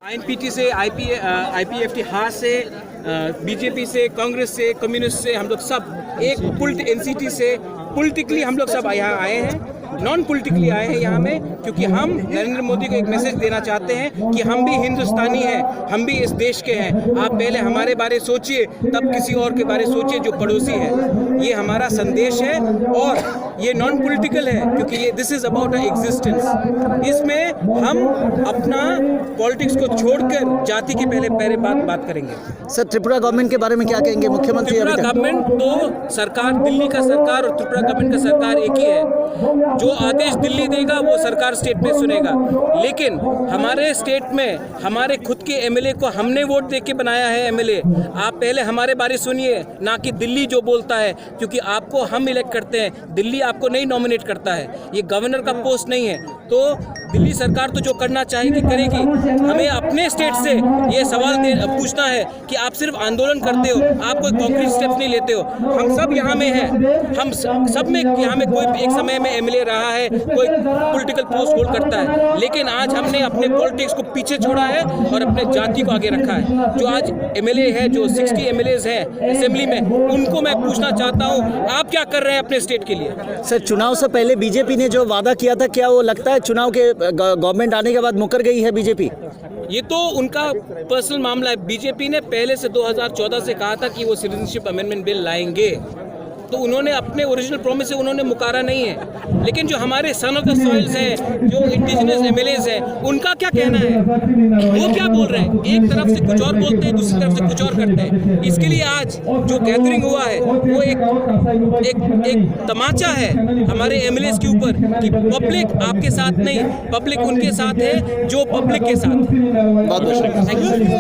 आईएनपीटी से आईपीएफटी हार से बीजेपी से कांग्रेस से कम्युनिस्ट से हम लोग सब एक एनसीटी से पॉलिटिकली हम लोग सब यहाँ आए हैं, नॉन पॉलिटिकली आए हैं यहाँ में, क्योंकि हम नरेंद्र मोदी को एक मैसेज देना चाहते हैं कि हम भी हिंदुस्तानी हैं, हम भी इस देश के हैं। आप पहले हमारे बारे सोचिए, तब किसी और के बारे सोचिए जो पड़ोसी है। ये हमारा संदेश है और ये नॉन पॉलिटिकल है, क्योंकि ये this is about a existence. इसमें हम अपना पॉलिटिक्स को छोड़कर जाति के पहले बात करेंगे। सर, त्रिपुरा गवर्नमेंट के बारे में क्या कहेंगे? मुख्यमंत्री त्रिपुरा गवर्नमेंट तो सरकार, दिल्ली का सरकार और त्रिपुरा गवर्नमेंट का सरकार एक ही है। जो आदेश दिल्ली देगा वो सरकार स्टेट में सुनेगा, लेकिन हमारे स्टेट में हमारे खुद के एमएलए को हमने वोट दे के बनाया है एमएलए। आप पहले हमारे बारे सुनिए, ना कि दिल्ली जो बोलता है, क्योंकि आपको हम इलेक्ट करते हैं, दिल्ली आपको नहीं नॉमिनेट करता है। ये गवर्नर का पोस्ट नहीं है, तो दिल्ली सरकार तो जो करना चाहेगी करेगी। हमें अपने स्टेट से ये सवाल पूछना है कि आप सिर्फ आंदोलन करते हो, आप कोई कॉन्क्रीट स्टेप्स नहीं लेते हो। हम सब यहाँ में हैं, हम सब में यहाँ में कोई एक समय में एमएलए रहा है, कोई पॉलिटिकल पोस्ट होल्ड करता है, लेकिन आज हमने अपने पॉलिटिक्स को पीछे छोड़ा है और अपने जाति को आगे रखा है। जो आज एमएलए है, जो 60 एमएलएज हैं असेंबली में, उनको मैं पूछना चाहता हूँ आप क्या कर रहे हैं अपने स्टेट के लिए। सर, चुनाव से पहले बीजेपी ने जो वादा किया था, क्या वो लगता है चुनाव के गवर्नमेंट आने के बाद मुकर गई है बीजेपी? ये तो उनका पर्सनल मामला है। बीजेपी ने पहले से 2014 से कहा था कि वो सिटीजनशिप अमेंडमेंट बिल लाएंगे, तो उन्होंने अपने ओरिजिनल प्रॉमिस से उन्होंने मुकारा नहीं है। लेकिन जो हमारे सन ऑफ द सॉइल्स हैं, जो इंडिजिनस एमएलएज हैं, उनका क्या कहना है? वो क्या बोल रहे हैं? एक तरफ से कुछ और बोलते हैं, दूसरी तरफ से कुछ और करते हैं। इसके लिए आज जो गैदरिंग हुआ है वो एक तमाचा है हमारे एमएलएज के ऊपर कि पब्लिक आपके साथ नहीं, पब्लिक उनके साथ है जो पब्लिक के साथ। बहुत बहुत शुक्रिया। Thank you.